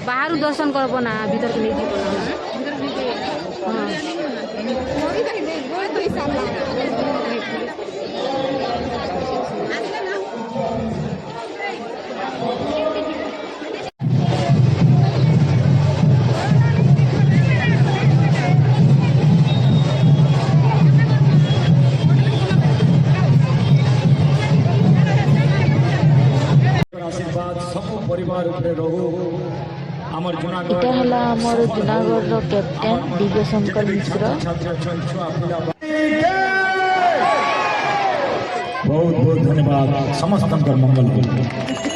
बाहर दर्शन करब ना भीतर के नहीं जीव आशीर्वाद सब परिवार उपरे रहू हमर जुनागढ़ इटा हला हमर जुनागढ़ रो कैप्टन दिव्य शंकर मिश्र बहुत बहुत धन्यवाद समस्त मंगल हो।